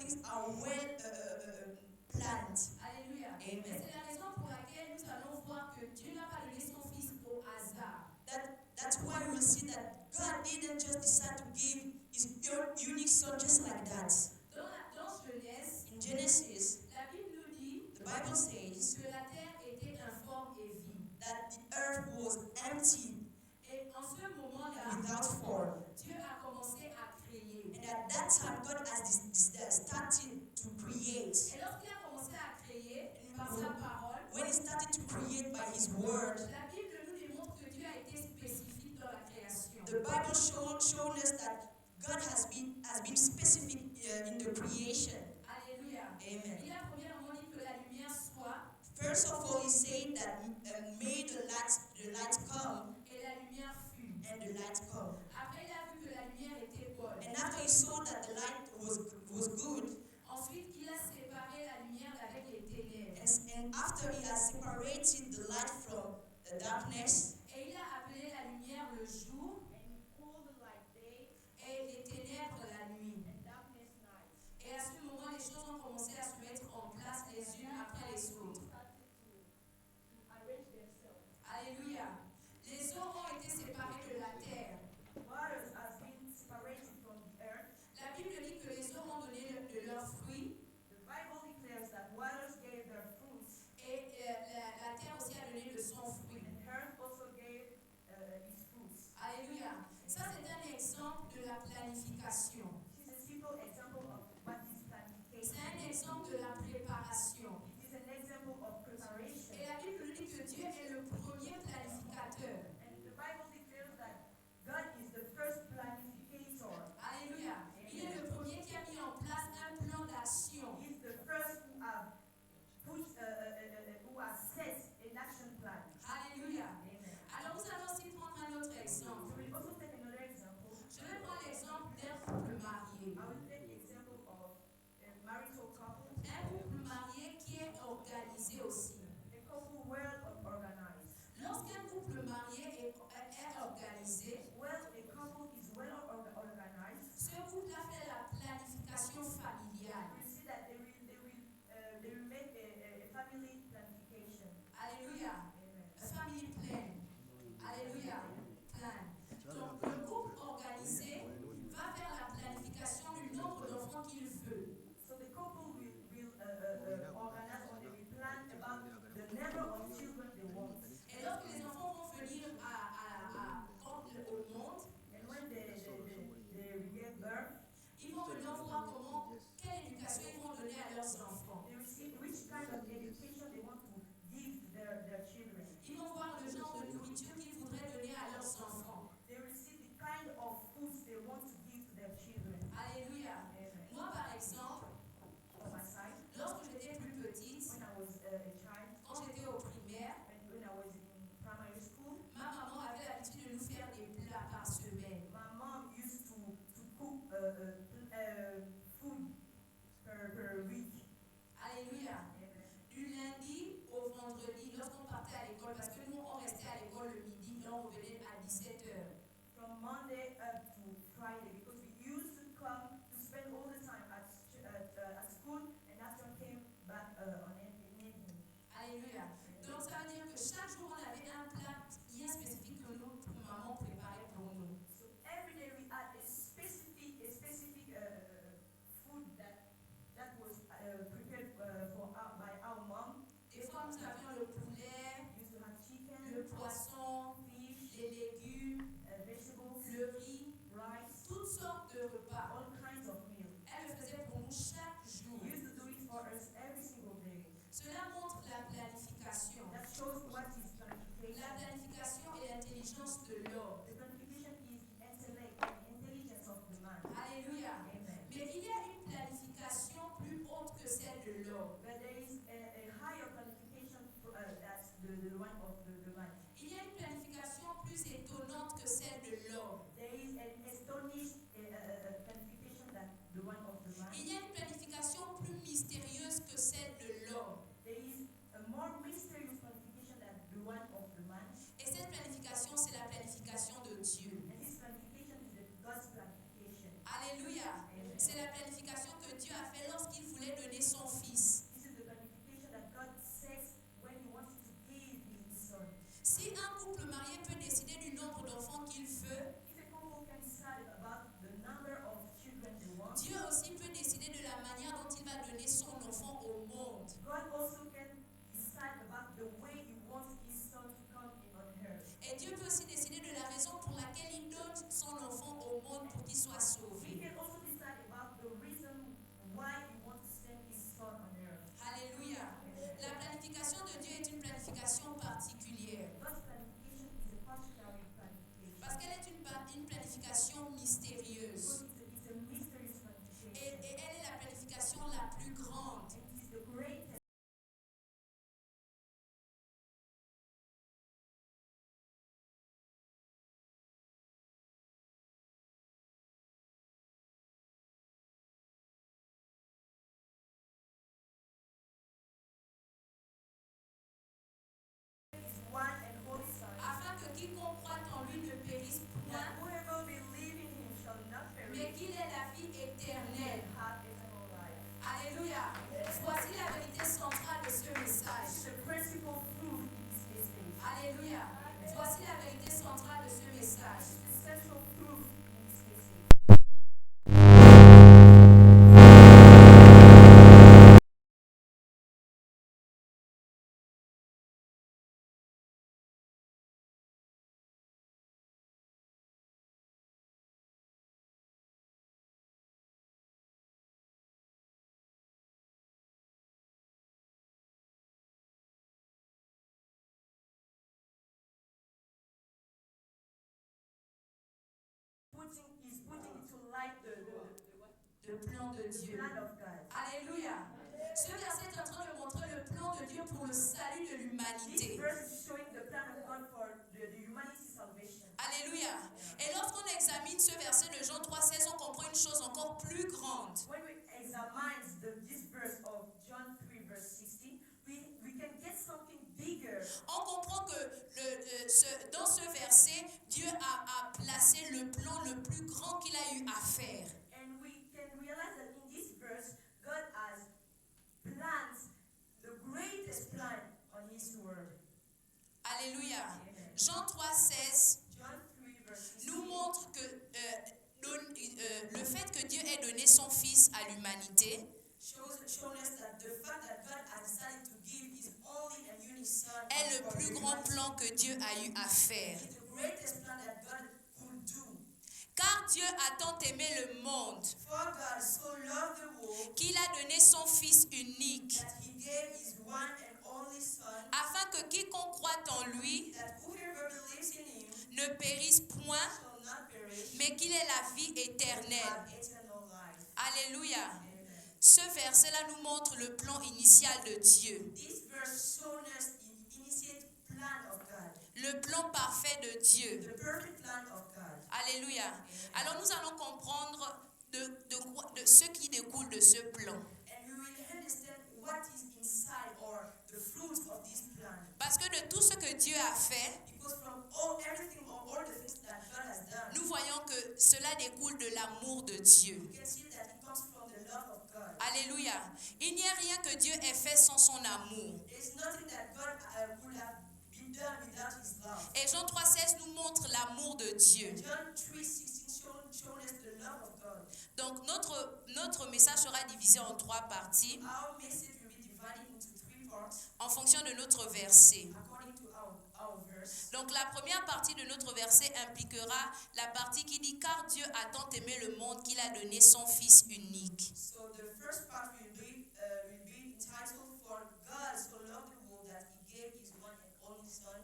things are well planned. Alléluia. Et Amen. c'est la raison pour laquelle nous allons voir que Dieu n'a pas donné son Fils au hasard. That's why we'll see that God didn't just decide to give his unique son just like that. Dans Genèse, In Genesis, la Bible nous dit the Bible says que la terre était informe et vide. that the earth was empty Et en ce moment-là, without form. Dieu a commencé à créer. And at that time, God has started to create. Et lorsqu'il a commencé à créer par sa parole, When he started to create by his word, la Bible nous démontre que Dieu a été spécifique dans la création. the Bible showed us that God has been specific in the creation. Alléluia. Amen. Il a premièrement dit que la lumière soit, First of all, he said that made the light come, et la lumière fut. and the light come. Après, il a vu que la lumière était bonne. And after he saw that the light was good, Ensuite, il a séparé la lumière d'avec les ténèbres. and after he has separated the light from the darkness, Et il a appelé la lumière le jour, And he called the light day, et les ténèbres la nuit. and darkness night. Et à ce moment, les choses ont commencé à se mettre en place les unes après les autres. Started to arrange themselves. Alléluia. Les eaux ont été séparées de la terre. Waters has been separated from the earth. La Bible dit que les eaux ont donné de leurs fruits, The Bible declares that waters gave their fruits, et la terre aussi a donné de son fruit. and earth also gave its fruits. Alléluia. Ça, c'est un exemple de la planification. This is a simple example of what is C'est planification. un exemple de la préparation. It is an example of preparation. Et la Bible nous dit que Dieu est le premier planificateur. And the Bible declares that God is the first planificator. Alléluia. Il est le premier qui a mis en place un plan d'action. He's the first who has set an action plan. Alléluia. Amen. Alors nous allons aussi prendre un autre exemple. So we'll also take another example. Je vais prendre l'exemple d'un couple marié. I will take the example of a marital couple, Un couple marié qui est organisé aussi. a couple well organized. Lorsqu'un couple marié est organisé, Well, a couple is well organized. ce couple a fait la planification familiale. We see that they will make a family planification. Alléluia. Amen. A family plan. Alléluia. Plan. Donc le couple organisé va faire la planification du nombre d'enfants qu'il veut. So the couple will organize or they will plan about the number of children they want. Et lorsque les enfants vont venir au monde, And when they give birth, ils vont maintenant voir quelle éducation ils vont donner à leurs enfants. they will see which kind of education they want to give to their children. Ils vont voir le genre de nourriture qu'ils voudraient donner à leurs enfants. They will see the kind of foods they want to give to their children. Alléluia. Amen. Moi, par exemple, On my side, lorsque j'étais plus petite, when I was a child, quand j'étais au primaire, and when I was in primary school, ma maman avait l'habitude de nous faire des plats par semaine. my mom used to cook food per week. Alléluia. Amen. Du lundi au vendredi, lorsqu'on partait à l'école, parce que nous, on restait à l'école le midi, mais on revenait à 17h. From Monday up to Friday, because we used to come to spend all the time at school, and after came back on evening. Alléluia. Donc ça veut dire que chaque jour, on avait un plat bien spécifique que notre maman préparait pour nous. So every day we had a specific food that was prepared by our mom. Des fois, nous avions le poulet, We used to have chicken, le poisson, fish, les légumes, vegetables, le riz, rice, toutes sortes de repas. all kinds of meals. Elle le faisait pour nous chaque jour. We used to do it for us every single day. Cela montre la planification. That shows what is La planification. planification et l'intelligence de l'homme. The planification is the intellect and intelligence of the man. Alléluia. Amen. Mais il y a une planification plus haute que celle de l'homme. But there is a higher planification that's the one of the man. Il y a une planification plus étonnante que celle de l'homme. There is an astonishing planification putting into light Le plan de the Dieu. plan of God. Alléluia. Ce verset est en train de montrer le plan de Dieu pour le salut de This l'humanité. verse is showing the plan of God for the humanity's salvation. Alléluia. Et lorsqu'on examine ce verset de Jean 3,16, on comprend une chose encore plus grande. When we examine this verse of John 3 verse 16, we can get something bigger. On comprend que dans ce verset, Dieu a placé le plan le plus grand qu'il a eu à faire. And we can realize that in this verse, God has planned the greatest plan on His word. Alléluia. Amen. Jean 3,16 John 3 verse 16 nous montre que le fait que Dieu ait donné son Fils à l'humanité shows us that the fact that God has decided to give His only and unique Son est le for plus grand humanity plan que Dieu a eu à faire. is the greatest plan that God could do. Car Dieu a tant aimé le monde For God so loved the world qu'il a donné son Fils unique, that He gave His one and only Son, afin que quiconque croit en lui that whoever believes in Him ne périsse point, shall not perish, mais qu'il ait la vie but éternelle. have eternal life. Alléluia. Amen. Ce verset-là nous montre le plan initial de Dieu, This verse shows us the initiate plan of God, le plan parfait de Dieu. the perfect plan of God. Alléluia. Alors nous allons comprendre de ce qui découle de ce plan. And we will understand what is inside or the fruit of this plan. Parce que de tout ce que Dieu a fait, Because from everything or all the things that God has done, nous voyons que cela découle de l'amour de Dieu. you can see that it comes from the love of God. Alléluia. Il n'y a rien que Dieu ait fait sans son amour. There's nothing that God would have been done without His love. Et Jean 3,16 nous montre l'amour de Dieu. John 3:16 shows us the love of God. Donc notre message sera divisé en 3 parties Our message will be divided into 3 parts en fonction de notre verset. according to our verse. Donc la première partie de notre verset impliquera la partie qui dit « Car Dieu a tant aimé le monde qu'il a donné son Fils unique So the first part will be entitled For God so loved the world that He gave His one and only Son. ».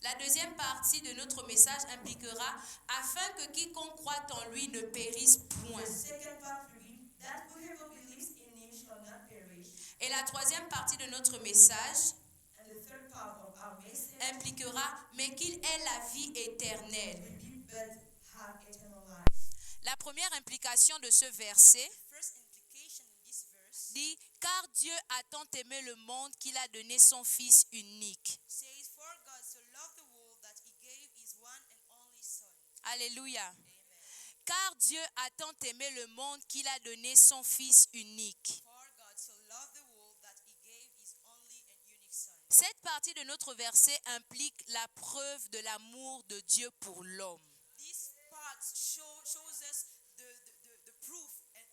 La deuxième partie de notre message impliquera « Afin que quiconque croit en lui ne périsse point The second part will be that whoever believes in Him shall not perish. ». Et la troisième partie de notre message And the third part of our message impliquera « Mais qu'il ait la vie éternelle will be but have eternal life. ». La première implication de ce verset First implication in this verse dit « Car Dieu a tant aimé le monde qu'il a donné son Fils unique says, For God so loved the world that He gave His one and only Son. ». Alléluia. Amen. Car Dieu a tant aimé le monde qu'il a donné son Fils unique. For God so loved the world that He gave His only and unique Son. Cette partie de notre verset implique la preuve de l'amour de Dieu pour l'homme. This part shows us the proof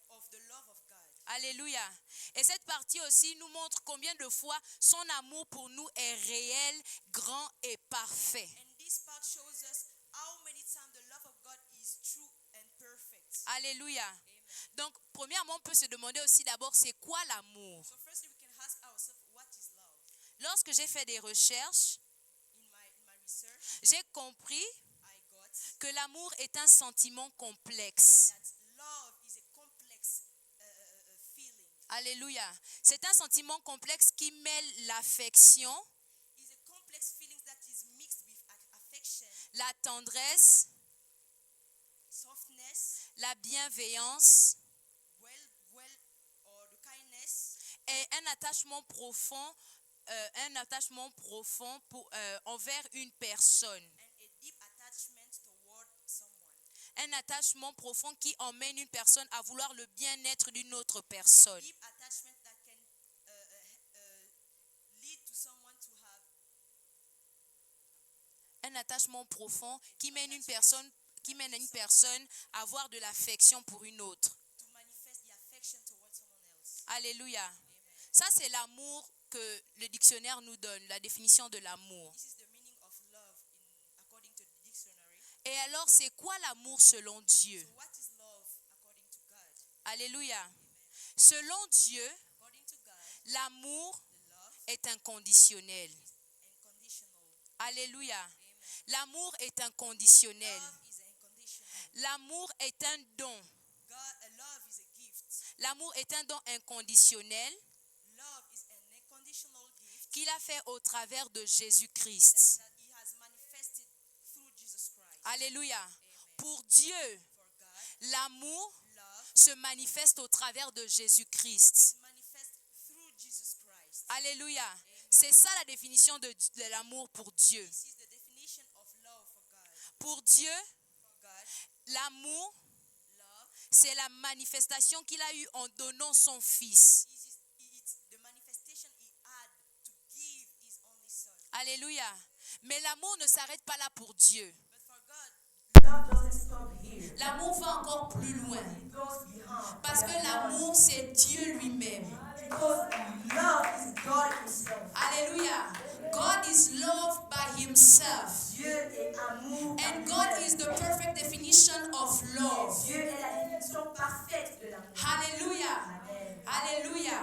of the love of God. Alléluia. Et cette partie aussi nous montre combien de fois son amour pour nous est réel, grand et parfait. And this part shows us how many times the love of God is true and perfect. Alléluia. Amen. Donc, premièrement, on peut se demander aussi d'abord, c'est quoi l'amour? So firstly, we can ask ourselves, what is love? Lorsque j'ai fait des recherches, In my research, j'ai compris I got que l'amour est un sentiment complexe. that love is a complex feeling. Alléluia. C'est un sentiment complexe qui mêle l'affection, It's a complex feeling that is mixed with affection, la tendresse, softness, la bienveillance or the kindness, et un attachement profond envers une personne. and a deep attachment toward someone. Un attachement profond qui emmène une personne à vouloir le bien-être d'une autre A personne. deep attachment that can lead to someone to have Un attachement profond qui mène une personne à avoir de l'affection pour une autre. to manifest the affection towards someone else. Alléluia. Amen. Ça, c'est l'amour que le dictionnaire nous donne, la définition de l'amour. This is the meaning of love according to the dictionary. Et alors, c'est quoi l'amour selon Dieu? So what is love according to God? Alléluia. Selon Dieu, According to God, l'amour the love est inconditionnel. is unconditional. Alléluia. Amen. L'amour est inconditionnel. Love is unconditional. L'amour est un don. Love is a gift. L'amour est un don inconditionnel Love is an unconditional gift qu'il a fait au travers de Jésus-Christ. that He has manifested through Jesus Christ. Alléluia. Pour Dieu, For God, l'amour love se manifeste au travers de Jésus-Christ. manifests through Jesus Christ. Alléluia. C'est ça la définition de l'amour pour Dieu. This is the definition of love for God. Pour Dieu, For God, l'amour, love c'est la manifestation qu'il a eue en donnant son Fils. it's the manifestation He had to give His only Son. Alléluia. Mais l'amour ne s'arrête pas là pour Dieu. But for God, Love doesn't stop here. L'amour va encore plus loin. It goes beyond. Parce que l'amour, c'est Dieu lui-même. Because love is God Himself. Alléluia. God is loved by Himself. Dieu est amour. And God is the perfect definition of love. Dieu est la définition parfaite de l'amour. Alléluia. Amen. Alléluia.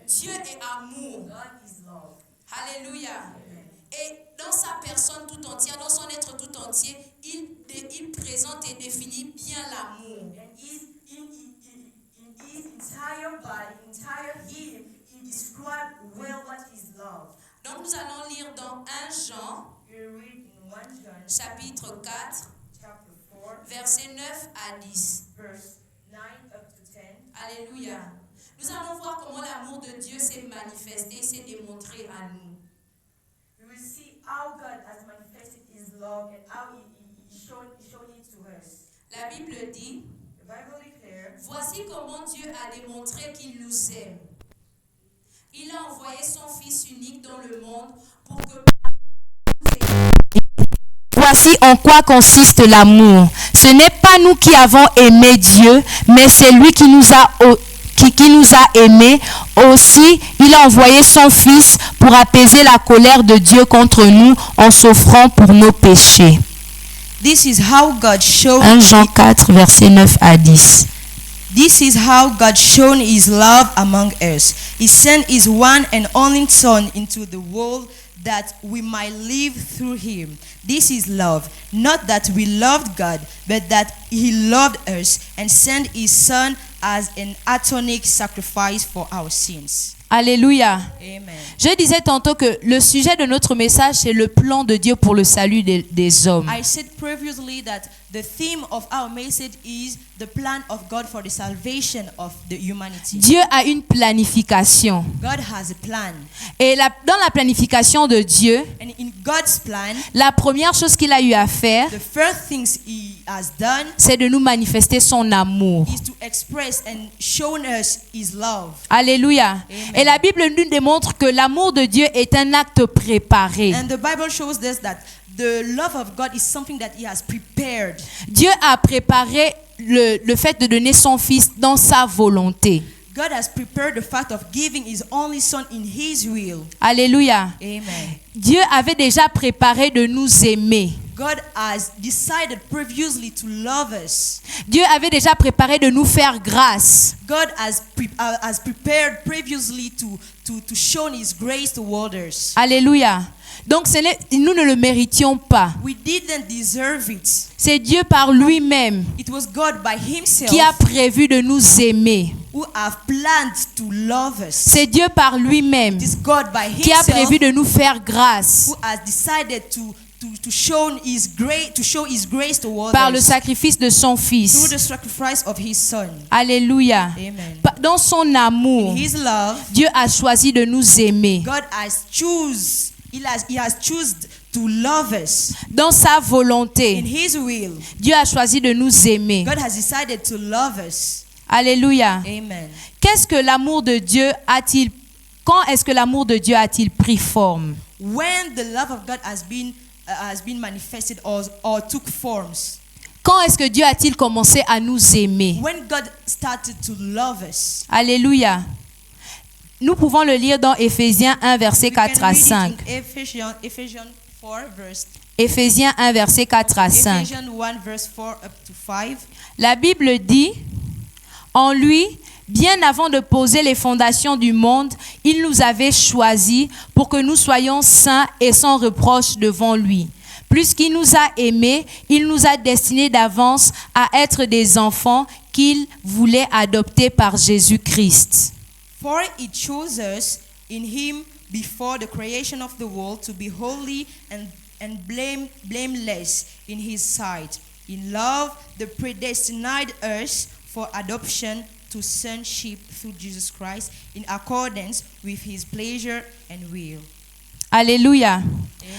Dieu est amour. God is love. Alléluia. Et dans sa personne tout entière, dans son être tout entier, il présente et définit bien l'amour. And in his entire body, entire him, he described well what is love. Donc nous allons lire dans 1 Jean, You read in 1 John chapitre 4, chapter 4, versets 9 à 10. verse 9 up to 10. Alléluia. Nous allons voir comment l'amour de Dieu s'est manifesté, s'est démontré à nous. We will see how God has manifested his love and how he showed it to us. La Bible dit, The Bible declares, voici comment Dieu a démontré qu'il nous aime. Il a envoyé son Fils unique dans le monde pour que... Voici en quoi consiste l'amour. Ce n'est pas nous qui avons aimé Dieu, mais c'est lui qui nous a aimés. Aussi, il a envoyé son Fils pour apaiser la colère de Dieu contre nous en s'offrant pour nos péchés. this is how God showed 1 Jean 4, versets 9 à 10. This is how God shown His love among us. He sent His one and only Son into the world that we might live through Him. This is love, not that we loved God, but that He loved us and sent His Son as an atoning sacrifice for our sins. Alléluia. Amen. Je disais tantôt que le sujet de notre message, c'est le plan de Dieu pour le salut des hommes. I said previously that the theme of our message is the plan of God for the salvation of the humanity. Dieu a une planification. God has a plan. Et dans la planification de Dieu, And in God's plan, la première chose qu'il a eu à faire, the first things He has done c'est de nous manifester son amour. is to express and show us His love. Alléluia. Et la Bible nous démontre que l'amour de Dieu est un acte préparé. And the Bible shows us that the love of God is something that He has prepared. Dieu a préparé le fait de donner son Fils dans sa volonté. God has prepared the fact of giving His only Son in His will. Alléluia. Amen. Dieu avait déjà préparé de nous aimer. God has decided previously to love us. Dieu avait déjà préparé de nous faire grâce. God has prepared previously to show His grace toward us. Alléluia. Donc nous ne le méritions pas. We didn't deserve it. C'est Dieu par lui-même It was God by Himself qui a prévu de nous aimer. who have planned to love us. C'est Dieu par lui-même It is God by qui a Himself prévu de nous faire grâce who has decided to show His grace toward par le us sacrifice de son through Fils. the sacrifice of His Son. Alléluia. Amen. Dans son amour, In His love, Dieu a choisi de nous aimer. God has He has chosen to love us. Dans sa In volonté, His will, Dieu a choisi de nous aimer. God has decided to love us. Alléluia. Amen. Qu'est-ce que l'amour de Dieu a-t-il Quand est-ce que l'amour de Dieu a-t-il pris forme? When the love of God has been manifested or took forms. Quand est-ce que Dieu a-t-il commencé à nous aimer? When God started to love us. Alléluia. Nous pouvons le lire dans Éphésiens 1, verset 4 à 5. Ephesians 4, verse Éphésiens 1, verset 4 à 5. Ephesians 1, verse 4 up to 5. La Bible dit, en lui, bien avant de poser les fondations du monde, il nous avait choisis pour que nous soyons saints et sans reproche devant lui. Puisqu'il nous a aimés, il nous a destinés d'avance à être des enfants qu'il voulait adopter par Jésus-Christ. For he chose us in him before the creation of the world to be holy and blameless in his sight. In love, the predestined us for adoption to sonship through Jesus Christ in accordance with his pleasure and will. Alléluia.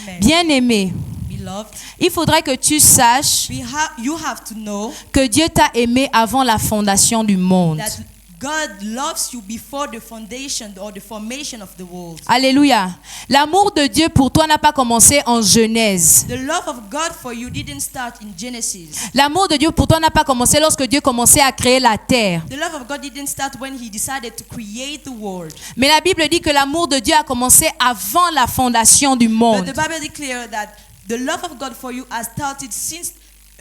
Amen. Bien-aimé, Beloved, il faudrait que tu saches you have to know que Dieu t'a aimé avant la fondation du monde. that God loves you before the foundation or the formation of the world. Alléluia. L'amour de Dieu pour toi n'a pas commencé en Genèse. The love of God for you didn't start in Genesis. L'amour de Dieu pour toi n'a pas commencé lorsque Dieu commençait à créer la terre. The love of God didn't start when he decided to create the world. Mais la Bible dit que l'amour de Dieu a commencé avant la fondation du But monde. the Bible declares that the love of God for you has started since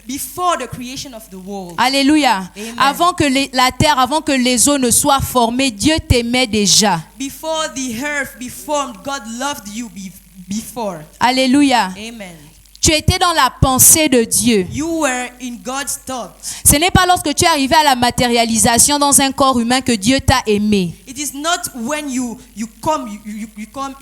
before the creation of the world. Alléluia. Amen. Avant que la terre, avant que les eaux ne soient formées, Dieu t'aimait déjà. Before the earth be formed, God loved you before. Alléluia. Amen. Tu étais dans la pensée de Dieu. You were in God's thoughts. Ce n'est pas lorsque tu es arrivé à la matérialisation dans un corps humain que Dieu t'a aimé. It is not when you come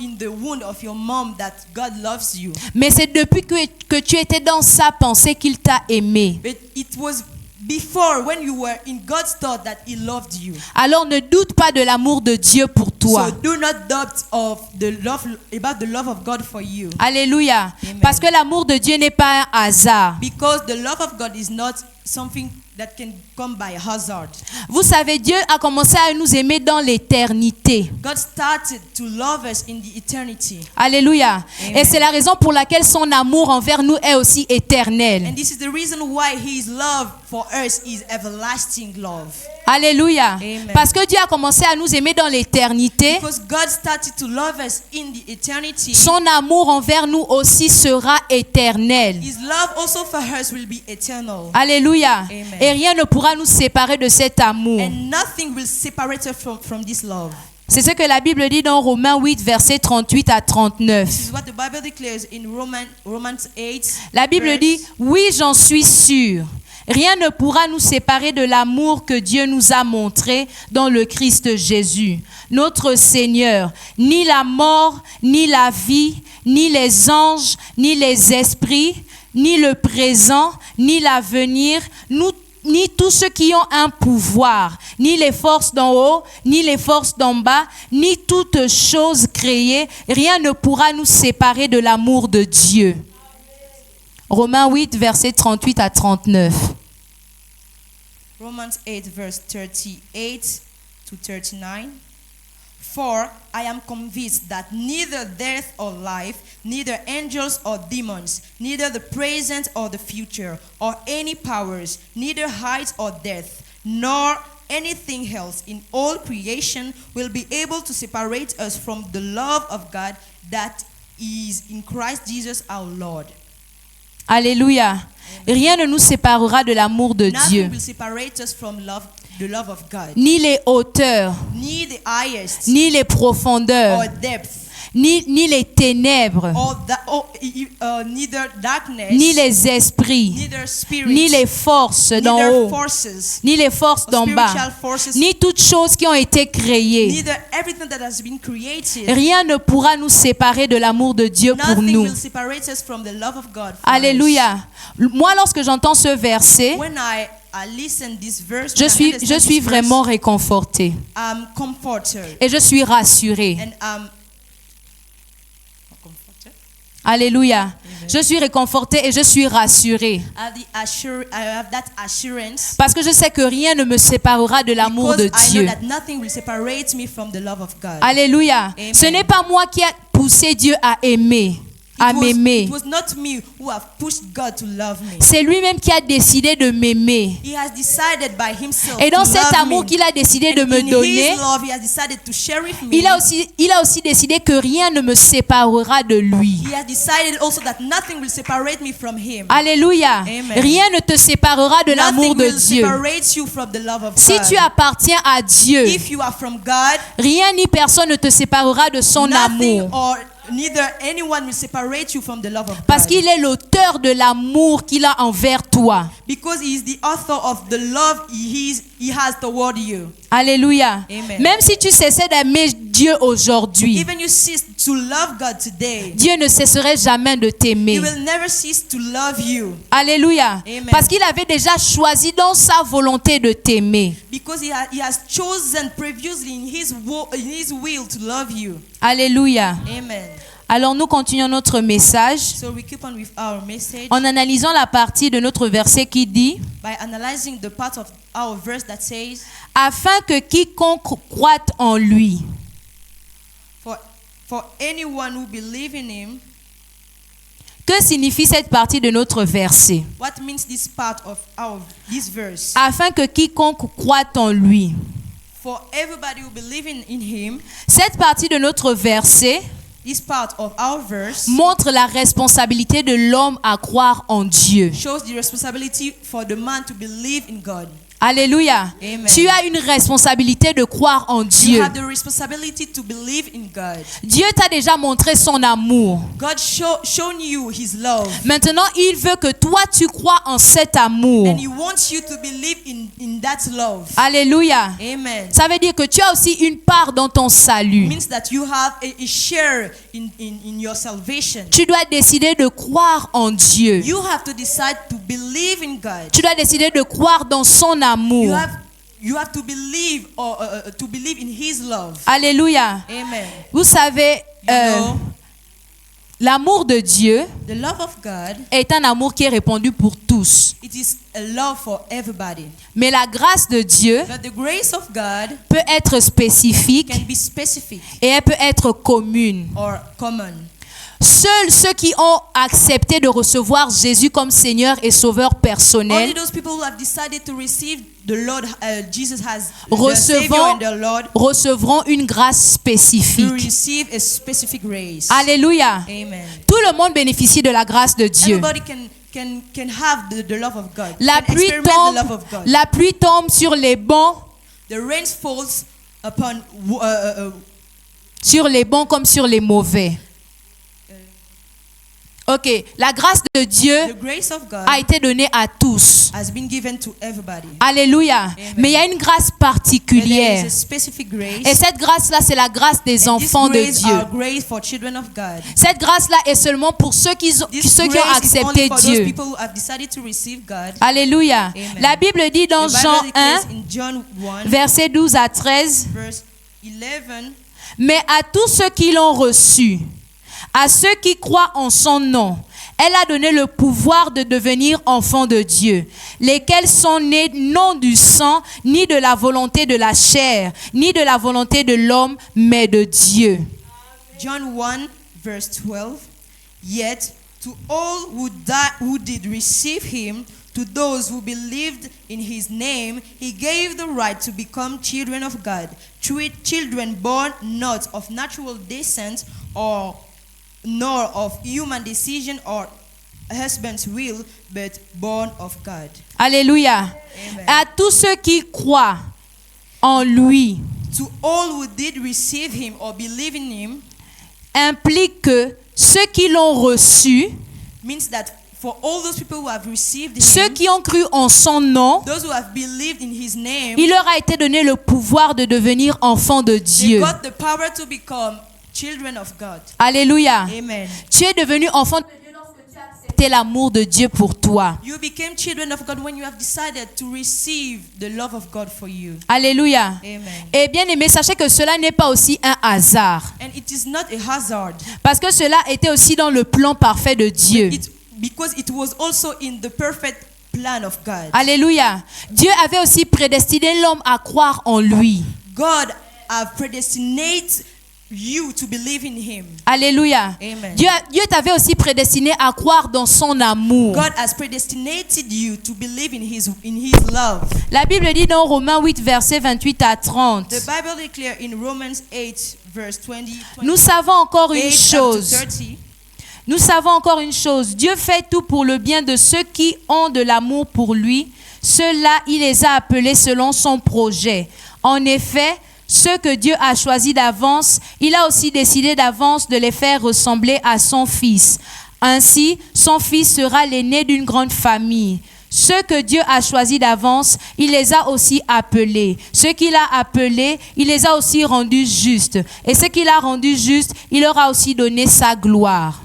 in the womb of your mom that God loves you. Mais c'est depuis que tu étais dans sa pensée qu'il t'a aimé. But it was before when you were in God's thought that he loved you. Alors ne doute pas de l'amour de Dieu pour toi. So do not doubt of about the love of God for you. Alléluia. Amen. Parce que l'amour de Dieu n'est pas un hasard. Because the love of God is not something that can come by hazard. Vous savez, Dieu a commencé à nous aimer dans l'éternité. God started to love us in the eternity. Alléluia. Amen. Et c'est la raison pour laquelle son amour envers nous est aussi éternel. And this is the reason why his love for us is everlasting love. Alléluia. Amen. Parce que Dieu a commencé à nous aimer dans l'éternité. Because God started to love us in the eternity. Son amour envers nous aussi sera éternel. His love also for us will be eternal. Alléluia. Amen. Et rien ne pourra nous séparer de cet amour. And nothing will separate us from this love. C'est ce que la Bible dit dans Romains 8, versets 38 à 39. This is what the Bible declares in Romans 8. La Bible verse- dit, oui, j'en suis sûr. Rien ne pourra nous séparer de l'amour que Dieu nous a montré dans le Christ Jésus, notre Seigneur. Ni la mort, ni la vie, ni les anges, ni les esprits, ni le présent, ni l'avenir, ni tous ceux qui ont un pouvoir, ni les forces d'en haut, ni les forces d'en bas, ni toutes choses créées, rien ne pourra nous séparer de l'amour de Dieu. Romains 8, versets 38 à 39. Romans 8, verse 38 to 39. For I am convinced that neither death or life, neither angels or demons, neither the present or the future, or any powers, neither height or depth, nor anything else in all creation will be able to separate us from the love of God that is in Christ Jesus our Lord. Alléluia. Rien ne nous séparera de l'amour de Dieu. Nothing will separate us from the love of God. Ni les hauteurs, Ni the highest, ni les profondeurs, or depth, ni les ténèbres, neither darkness, ni les esprits, neither spirits, ni les forces d'en neither haut, forces, ni les forces d'en bas, spiritual forces, ni toutes choses qui ont été créées. neither everything that has been created. Rien ne pourra nous séparer de l'amour de Dieu pour Nothing nous. will separate us from the love of God. For Alléluia. Moi, lorsque j'entends ce verset, us. When I listen this verse, je when I suis understand this verse, vraiment réconfortée I'm comforted et je suis rassurée. and I'm Alléluia. Je suis réconfortée et je suis rassurée. I have that assurance Parce que je sais que rien ne me séparera de l'amour de because I Dieu. know that nothing will separate me from the love of God. Alléluia. Amen. Ce n'est pas moi qui a poussé Dieu à aimer, à m'aimer. It was not me who have pushed God to love me. C'est lui-même qui a décidé de m'aimer. He has decided by himself Et dans to cet love amour me. qu'il a décidé de And me in donner, his love, he has decided to share with me. il a aussi décidé que rien ne me séparera de lui. He has decided also that nothing will separate me from him. Alléluia. Amen. Rien ne te séparera de l'amour Nothing de will Dieu. separate you from the love of Si God. tu appartiens à Dieu, If you are from God, rien ni personne ne te séparera de son nothing amour. or neither anyone will separate you from the love of Parce God. qu'il est l'auteur de l'amour qu'il a envers toi. Because he is the author of the love he has toward you. Alléluia. Amen. Même si tu cessais d'aimer Dieu aujourd'hui, Even you cease to love God today, Dieu ne cesserait jamais de he t'aimer. will never cease to love you. Alléluia. Amen. Parce qu'il avait déjà choisi dans sa volonté de t'aimer. Because he has chosen previously in his will to love you. Alléluia. Amen. Alors nous continuons notre message So we keep on with our message en analysant la partie de notre verset qui dit by analyzing the part of our verse that says, afin que quiconque croit en lui. for anyone who believes in him. Que signifie cette partie de notre verset? What means this part of this verse? Afin que quiconque croit en lui. For everybody who believes in him, Cette partie de notre verset this part of our verse montre la responsabilité de l'homme à croire en Dieu. shows the responsibility for the man to believe in God. Alléluia. Amen. Tu as une responsabilité de croire en You Dieu. have the responsibility to believe in God. Dieu t'a déjà montré son amour. God shown you his love. Maintenant, il veut que toi tu crois en cet amour. And he wants you to believe in that love. Alléluia. Amen. Ça veut dire que tu as aussi une part dans ton It salut. means that you have a share in your salvation. Tu dois décider de croire en Dieu. You have to decide to believe in God. Tu dois décider de croire dans son amour. You have to believe to believe in his love. Alléluia. Amen. Vous savez, You know, l'amour de Dieu the love of God, est un amour qui est répandu pour tous. it is a love for everybody. Mais la grâce de Dieu But the grace of God peut être spécifique can be specific et elle peut être commune. or common. Seuls ceux qui ont accepté de recevoir Jésus comme Seigneur et Sauveur Only personnel those people who have decided to receive the Lord, Jesus as the Savior and the Lord, recevront une grâce will spécifique. receive a specific grace. Alléluia. Amen. Tout le monde bénéficie de la grâce de Dieu. Everybody can have the love of God. La can pluie experience the love of God. la pluie tombe sur les bons, The rain falls upon sur les bons comme sur les mauvais. Ok, la grâce de Dieu the grace of God a été donnée à tous. has been given to everybody. Alléluia. Mais il y a une grâce And there particulière. is a specific grace. Et cette grâce-là, c'est la grâce des And this enfants de grace Dieu. are grace for children of God. Cette grâce-là est seulement pour ceux qui ont This accepté grace is only for those Dieu. people who have decided to receive God. Alléluia. Amen. La Bible dit dans The Bible Jean declares 1, in John 1, versets 12 à 13, verse 11, mais à tous ceux qui l'ont reçu, à ceux qui croient en son nom, elle a donné le pouvoir de devenir enfants de Dieu, lesquels sont nés non du sang, ni de la volonté de la chair, ni de la volonté de l'homme, mais de Dieu. John 1, verse 12. Yet to all who did receive him, to those who believed in his name, he gave the right to become children of God. Children born not of natural descent nor of human decision or husband's will, but born of God. Alléluia. Amen. À tous ceux qui croient en lui, To all who did receive him or believe in him, implique que ceux qui l'ont reçu, means that for all those people who have received ceux him, qui ont cru en son nom, those who have believed in his name, il leur a été donné le pouvoir de devenir enfants de they Dieu. got the power to become children of God. Alléluia. Amen. Tu es devenu enfant de Dieu lorsque tu as accepté l'amour de Dieu pour toi. You became children of God when you have decided to receive the love of God for you. Alléluia. Amen. Et bien aimé, sachez que cela n'est pas aussi un hasard. And it is not a hazard. Parce que cela était aussi dans le plan parfait de Dieu. Because it was also in the perfect plan of God. Alléluia. Dieu avait aussi prédestiné l'homme à croire en lui. God have predestinated you to believe in him. Alléluia. Amen. Dieu t'avait aussi prédestiné à croire dans son amour. God has predestinated you to believe in his love. La Bible dit dans Romains 8, versets 28 à 30. The Bible declares in Romans 8, verse 20, Nous savons encore une 28 up to chose. 30. Nous savons encore une chose. Dieu fait tout pour le bien de ceux qui ont de l'amour pour lui. Ceux-là, il les a appelés selon son projet. En effet, Ceux que Dieu a choisis d'avance, il a aussi décidé d'avance de les faire ressembler à son Fils. Ainsi, son Fils sera l'aîné d'une grande famille. Ceux que Dieu a choisis d'avance, il les a aussi appelés. Ceux qu'il a appelés, il les a aussi rendus justes. Et ceux qu'il a rendus justes, il leur a aussi donné sa gloire.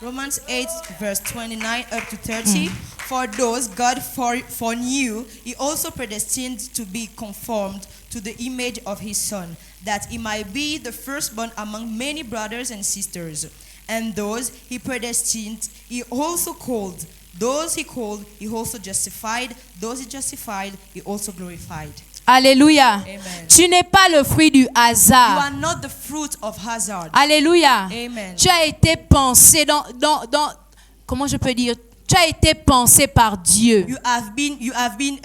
Romans 8, verse 29 up to 30. For those God foreknew, he also predestined to be conformed to the image of his Son, that he might be the firstborn among many brothers and sisters. And those he predestined, he also called. Those he called, he also justified. Those he justified, he also glorified. Alléluia. Amen. Tu n'es pas le fruit du You hasard. are not the fruit of hazard. Alléluia. Amen. Tu as été pensé comment je peux dire? Tu as été pensé par Dieu. You have been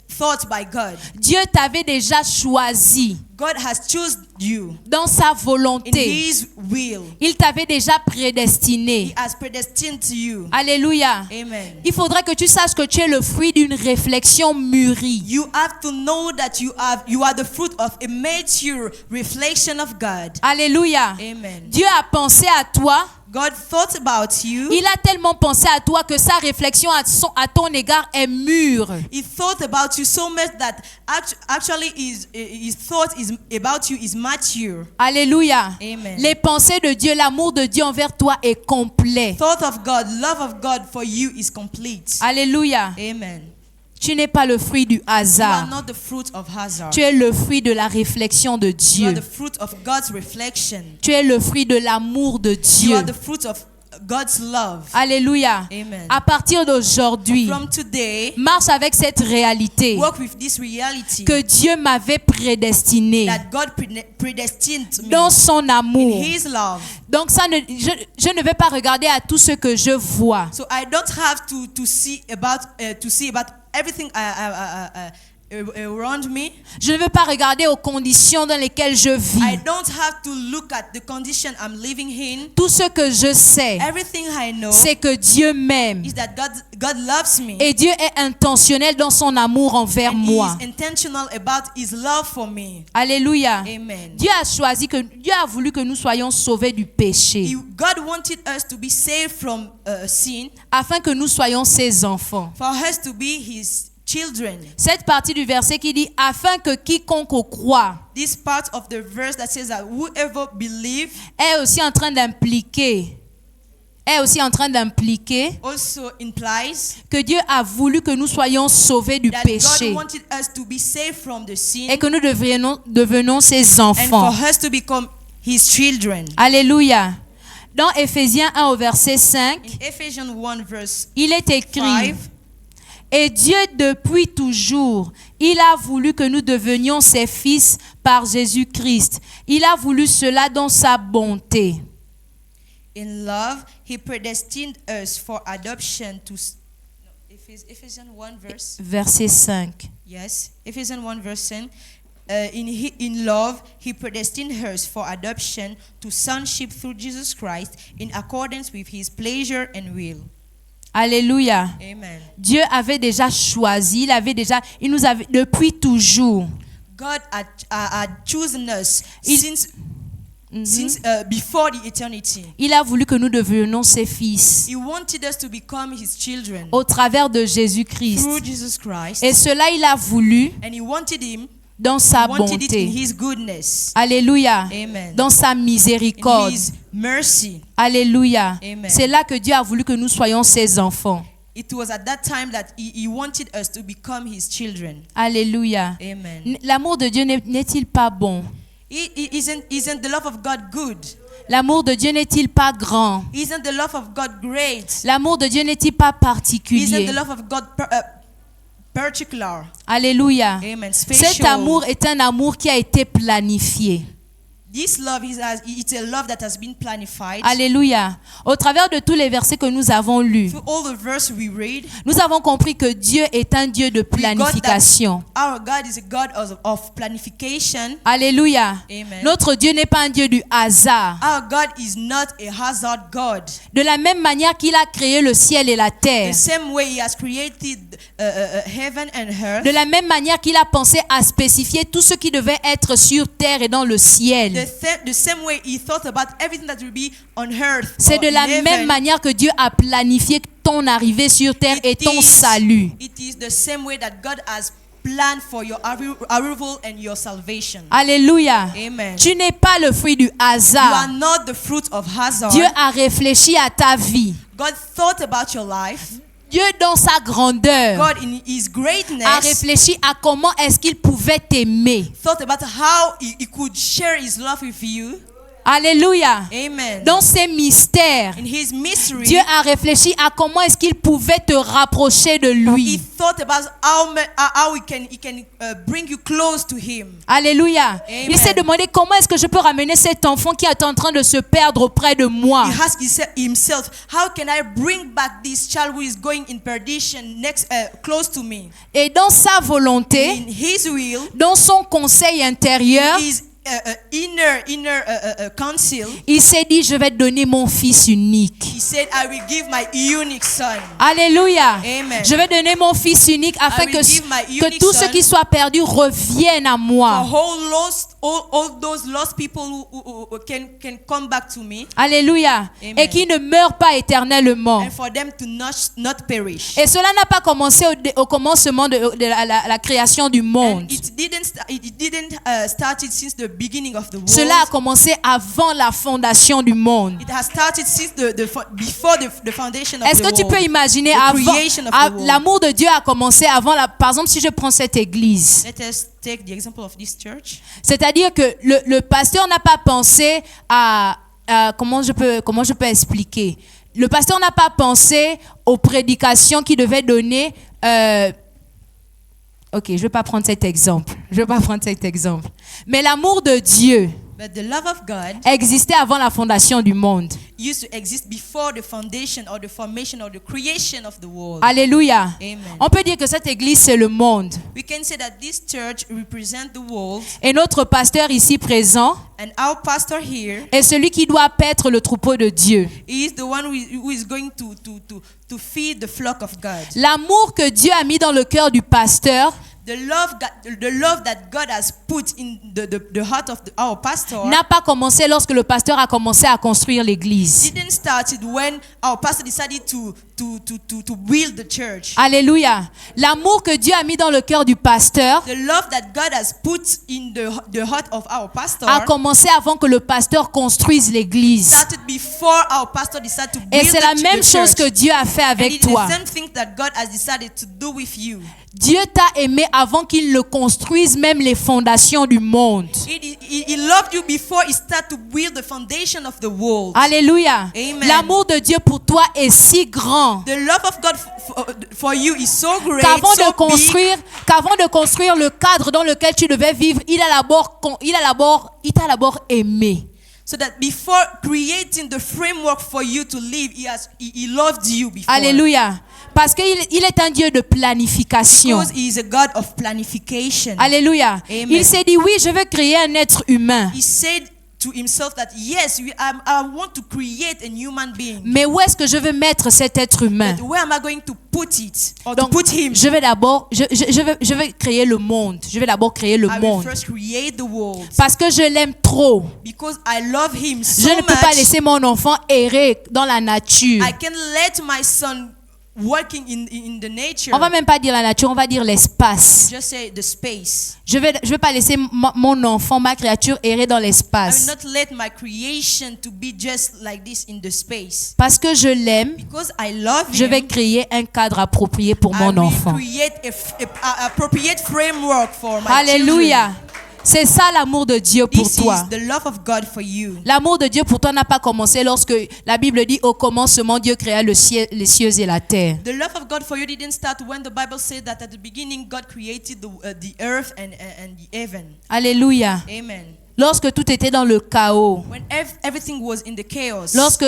thought by God. Dieu t'avait déjà choisi God has chosen you dans sa in volonté. his will. Il t'avait déjà prédestiné. He has predestined to you. Alléluia. Amen. Il faudrait que tu saches que tu es le fruit d'une réflexion mûrie. You have to know that you are the fruit of a mature reflection of God. Alléluia. Amen. Dieu a pensé à toi. God thought about you. Il a tellement pensé à toi que sa réflexion à ton égard est mûre. He thought about you so much that actually his thought is about you is mature. Alléluia. Amen. Les pensées de Dieu, l'amour de Dieu envers toi est complet. Thought of God, love of God for you is complete. Alléluia. Amen. Tu n'es pas le fruit du You are hasard. not the fruit of hazard. Tu es le fruit de la réflexion de You are Dieu. the fruit of God's reflection. Tu es le fruit de l'amour de You Dieu. are the fruit of God's love. Alléluia. Amen. À partir d'aujourd'hui, From today, marche avec cette réalité work with this reality que Dieu m'avait prédestiné that God predestined me dans son in amour. His love. Donc je ne vais pas regarder à tout ce que je vois. So I don't have to see about everything around me. Je ne veux pas regarder aux conditions dans lesquelles je I vis. don't have to look at the condition I'm living in. Tout ce que je sais, Everything I know c'est que Dieu m'aime. is that God loves me. Et Dieu est intentionnel dans son amour envers And moi. He is intentional about His love for me. Alléluia. Amen. Dieu a voulu que nous soyons sauvés du péché, God wanted us to be saved from sin, afin que nous soyons ses enfants. for us to be His children. Cette partie du verset qui dit afin que quiconque croit This part of the verse that says that whoever believes est aussi en train d'impliquer also implies que Dieu a voulu que nous soyons sauvés du that péché God wanted us to be saved from the sin et que nous devenons ses and enfants. for us to become His children. Alléluia. Dans Éphésiens 1 au verset 5, In Ephesians 1 verse il est écrit: 5, Et Dieu depuis toujours, il a voulu que nous devenions ses fils par Jésus-Christ. Il a voulu cela dans sa bonté. in love, He predestined us for adoption to Ephesians 1 verse. Verset 5. Yes, Ephesians 1 verse 10. In love, He predestined us for adoption to sonship through Jesus Christ in accordance with His pleasure and will. Alléluia. Amen. Dieu avait déjà choisi, il nous avait depuis toujours. God had chosen us Il- since before the eternity. Il a voulu que nous devenions ses fils He wanted us to become His children au travers de Jésus-Christ. through Jesus Christ, Et cela, il a voulu and He wanted Him. dans sa Wanted it in bonté. His goodness, Alléluia. Amen. Dans sa in miséricorde. His mercy. Alléluia. Amen. C'est là que Dieu a voulu que nous soyons ses enfants. It was at that time that He wanted us to become His children. Alléluia. Amen. L'amour de Dieu n'est-il pas bon? Isn't the love of God good? L'amour de Dieu n'est-il pas grand? Isn't the love of God great? L'amour de Dieu n'est-il pas Isn't particulier? the love of God particular? Alléluia. Amen. Cet Special. amour est un amour qui a été planifié. This love it's a love that has been planified. Alléluia. Au travers de tous les versets que nous avons lus, Through all the verses we read, nous avons compris que Dieu est un Dieu de planification. our God is a God of planification. Alléluia. Amen. Notre Dieu n'est pas un Dieu du hasard. Our God is not a hazard God. De la même manière qu'il a créé le ciel et la terre, The same way He has created heaven and earth. de la même manière qu'il a pensé à spécifier tout ce qui devait être sur terre et dans le ciel, The same way He thought about everything that will be on earth. c'est or de in la heaven. même manière que Dieu a planifié ton arrivée sur terre et ton salut. It is the same way that God has planned for your arrival and your salvation. Alléluia. Amen. Tu n'es pas le fruit du You are hasard. not the fruit of hazard. Dieu a réfléchi à ta vie. God thought about your life. Dieu, dans sa grandeur, God in His a greatness réfléchi à comment est-ce qu'il pouvait t'aimer. thought about how he could share His love with you. Alléluia. Amen. Dans ses mystères, In His mystery, Dieu a réfléchi à comment est-ce qu'il pouvait te rapprocher de He lui. thought about how He can bring you close to Him. Alléluia. Amen. Il s'est demandé comment est-ce que je peux ramener cet enfant qui est en train de se perdre auprès de moi. He asked himself, how can I bring back this child who is going in perdition close to me? Et dans sa volonté, In His will, dans son conseil intérieur, His inner counsel, il s'est dit, je vais te donner mon fils unique. He said, I will give my unique son. Alléluia. Amen. Je vais donner mon fils unique afin will que, give my que unique tous ceux son qui soient perdus reviennent à For moi. all those lost people who can come back to me, Alléluia. Amen. Et qui ne meurent pas éternellement. and for them to not perish. Et cela n'a pas commencé au commencement de la création du monde. And it didn't started since the beginning of the world. Cela a commencé avant la fondation du monde. It has started since before the foundation of Est-ce the que tu world. peux imaginer The avant creation of the world. l'amour de Dieu a commencé avant par exemple si je prends cette église. Let us take the example of this church. C'est-à-dire que le pasteur n'a pas pensé à comment je peux expliquer. Le pasteur n'a pas pensé aux prédications qu'il devait donner. Ok, je vais pas prendre cet exemple. Mais l'amour de Dieu But the love of God existait avant la fondation du monde. used to exist before the foundation or the formation or the creation of the world. Alléluia. Amen. On peut dire que cette église c'est le monde. We can say that this church represents the world, Et notre pasteur ici présent and our pastor here est celui qui doit paître le troupeau de Dieu. is the one who is going to feed the flock of God. L'amour que Dieu a mis dans le cœur du pasteur The love that God has put in the heart of our pastor n'a pas commencé lorsque le pasteur a commencé à construire l'église. didn't start when our pastor decided to build the church. Alléluia. L'amour que Dieu a mis dans le cœur du pasteur The love that God has put in the heart of our pastor a commencé avant que le pasteur construise l'église. started before our pastor decided to Et build c'est la the même chose church. que Dieu a fait And avec it is toi. the same thing that God has decided to do with you. Dieu t'a aimé avant qu'il ne construise même les fondations du monde. He loved you before he started to build the foundation of the world. Alléluia. Amen. L'amour de Dieu pour toi est si grand The love of God for you is so great, qu'avant so big, de construire le cadre dans lequel tu devais vivre, il t'a d'abord aimé. so that before creating the framework for you to live, he loved you before. Alléluia. Parce qu'il est un Dieu de planification. Because he is a God of planification. Alléluia. Amen. Il s'est dit, oui, je veux créer un être humain. He said to himself that yes, I want to create a human being. Mais où est-ce que je veux mettre cet être humain? But where am I going to put it? Or Donc, to put him? je vais créer le monde. Je vais d'abord créer le I will monde. first create the world. Parce que je l'aime trop. Because I love him so Je ne peux pas much. laisser mon enfant errer dans la nature. I can let my son working in the nature. On va même pas dire la nature, on va dire l'espace. Just say the space. Je vais pas laisser mon enfant, ma créature errer dans I will l'espace. not let my creation to be just like this in the space. Parce que je l'aime, Because I love je him, vais créer un cadre approprié pour I mon will enfant. create a appropriate framework for my Alléluia. children. C'est ça l'amour de Dieu pour This toi. is the love of God for you. L'amour de Dieu pour toi n'a pas commencé lorsque la Bible dit au commencement Dieu créa les cieux et la terre. The love of God for you didn't start when the Bible said that at the beginning God created the earth and the heaven. Alléluia. Amen. Lorsque tout était dans le chaos, when everything was in the chaos, lorsque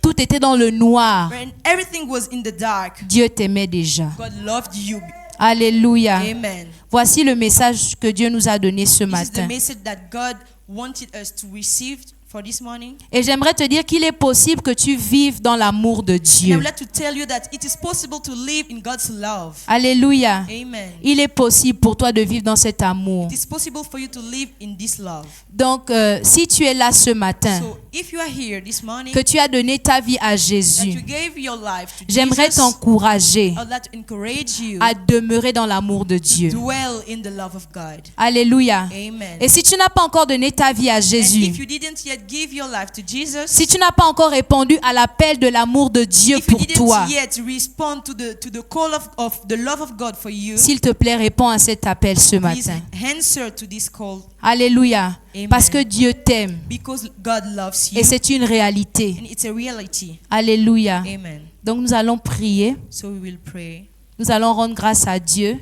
tout était dans le noir, when everything was in the dark, Dieu t'aimait déjà. God loved you. Alléluia. Amen. Voici le message que Dieu nous a donné ce This is the matin. message that God wanted us to receive for this morning. Et j'aimerais te dire qu'il est possible que tu vives dans l'amour de And I Dieu. would like to tell you that it is possible to live in God's love. Alléluia. Amen. Il est possible pour toi de vivre dans cet amour. It is possible for you to live in this love. Donc, si tu es là ce matin, So if you are here this morning, que tu as donné ta vie à that Jésus, you gave your life to j'aimerais Jesus, t'encourager I would like to encourage you à demeurer dans l'amour de to Dieu. dwell in the love of God. Alléluia. Amen. Et si tu n'as pas encore donné ta vie à And if Jésus, you didn't yet give your life to Jesus, si tu n'as pas encore répondu à l'appel de l'amour de Dieu if you pour toi, didn't yet respond to the call of the love of God for you, s'il te plaît, réponds à cet appel ce please matin. answer to this call Alléluia. Amen. Parce que Dieu t'aime because God loves you et c'est une réalité. and it's a reality. Alléluia. Amen. Donc nous allons prier. So we will pray. Nous allons rendre grâce à Dieu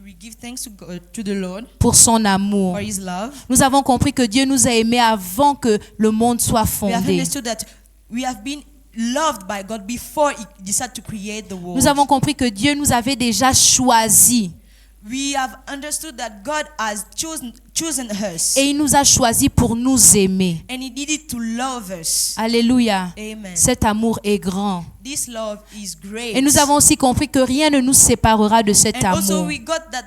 We give thanks to God, to the Lord pour son amour. for His love. Nous avons compris que Dieu nous a aimés avant que le monde soit We have fondé. understood that we have been loved by God before He decided to create the world. Nous avons compris que Dieu nous avait déjà choisis We have understood that God has chosen us et il nous a choisis pour nous aimer. and He needed to love us. Alléluia. Amen. Cet amour est grand. This love is great. Et nous avons aussi compris que rien ne nous séparera de cet And also amour. we got that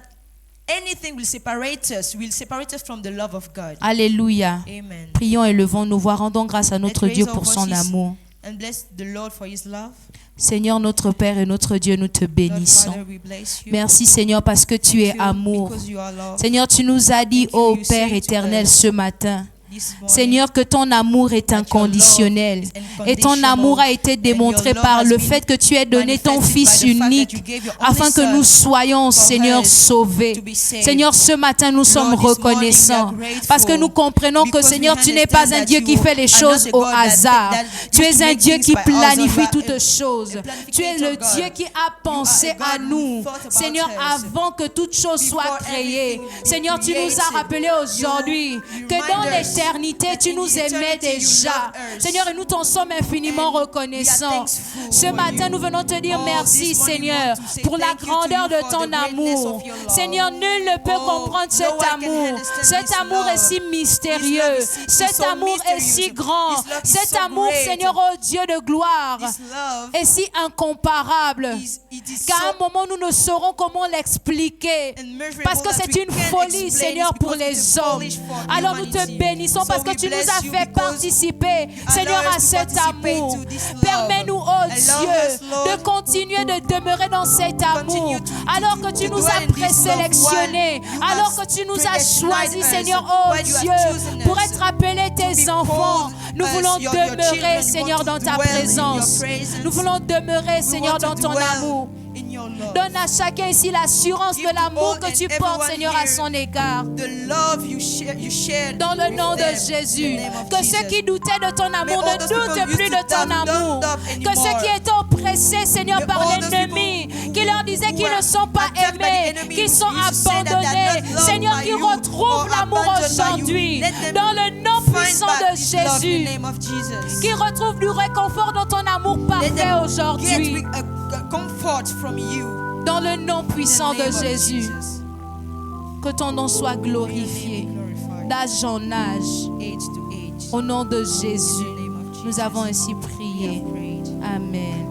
anything will separate us from the love of God. Alléluia. Amen. Prions et levons nos voix, rendons grâce à notre Let's Dieu raise our pour son voices amour. And bless the Lord for His love. Seigneur notre Père et notre Dieu, nous te Lord bénissons. Father, we bless you. Merci Seigneur parce que tu es Thank you amour. because you are love. Seigneur, tu nous as dit, Thank you, ô you Père say to éternel, us ce matin, This morning, Seigneur, que ton amour est that your inconditionnel. love is Et ton unconditional, amour a été and démontré your love par has le been fait que tu aies donné ton manifested Fils by the fact that unique you gave your afin only que Son nous soyons, for Seigneur, us sauvés. to be saved. Seigneur, ce matin, nous sommes Lord, this morning reconnaissants we are grateful parce que nous comprenons que, because we Seigneur, tu n'es pas understand un that Dieu qui you fait les are choses not a au God that hasard. Tu used es to un make Dieu things qui by hasard, planifie but toutes a choses. Tu es le planificator Dieu God. qui a pensé You are a à God nous. who thought about Seigneur, us. avant que toute chose soit Before créée. everything was Seigneur, tu nous as created, rappelé aujourd'hui you que dans remind us l'éternité, that tu in nous the aimais eternity you déjà. loved us. Seigneur, et nous t'en sommes infiniment And we are reconnaissants. thankful Ce for matin, you. nous venons te dire Oh, merci, this morning we Seigneur, want to say pour la thank you to grandeur you de for ton the greatness amour. of your love. Seigneur, nul ne peut Oh, comprendre no cet one can amour. understand Cet this amour est love. si mystérieux. This love is Cet so amour est mysterious. si grand. This love is Cet so amour, great. Seigneur, oh Dieu de gloire, This love est si incomparable it is qu'à un so moment, nous ne saurons comment l'expliquer. immeasurable Parce que that c'est we une can't folie, explain Seigneur, it pour because it's les a hommes. foolish for Alors nous te humanity. bénissons So parce que we tu nous bless as you fait because participer, you Seigneur, allow à us to cet participate amour. to this love. Permets-nous, oh Allow Dieu, us, Lord, de continuer de demeurer dans cet amour. continue to Alors que tu to nous dwell as in this love présélectionnés, while you alors have que tu nous as predestined choisis, us, Seigneur, oh while you have Dieu, chosen pour us être appelés tes be enfants. called Nous us, voulons your demeurer, children. Seigneur, We dans want to ta dwell in your présence. presence. Nous voulons demeurer, We Seigneur, want to dans ton dwell amour. in your love. Donne à chacun ici l'assurance Give de to l'amour all que tu and portes, everyone Seigneur, à here son égard. The love you shared Dans le with nom de them, Jésus. in the name of Que Jesus. ceux qui doutaient de ton amour all ne those people doutent used plus to de ton doubt, don't amour. doubt Que ceux anymore. qui étaient oppressés, Seigneur, May par all those l'ennemi, people qui leur disaient qu'ils ne sont pas attacked by the aimés, enemy, qu'ils who sont used to say that they're abandonnés, not loved Seigneur, by qui you retrouvent or l'amour abandoned by you. aujourd'hui. Let them Dans le nom Find puissant back de this love in the Jésus. name of Jesus. Qui retrouvent du réconfort dans ton amour Let parfait them aujourd'hui. get a comfort from you. Dans le nom In the puissant de name of Jésus. Jesus. Que ton nom soit May your name glorifié be glorified. d'âge en âge. Age to age. Au nom de In Jésus, the name of Jesus. nous avons ainsi We prié. have prayed. Amen.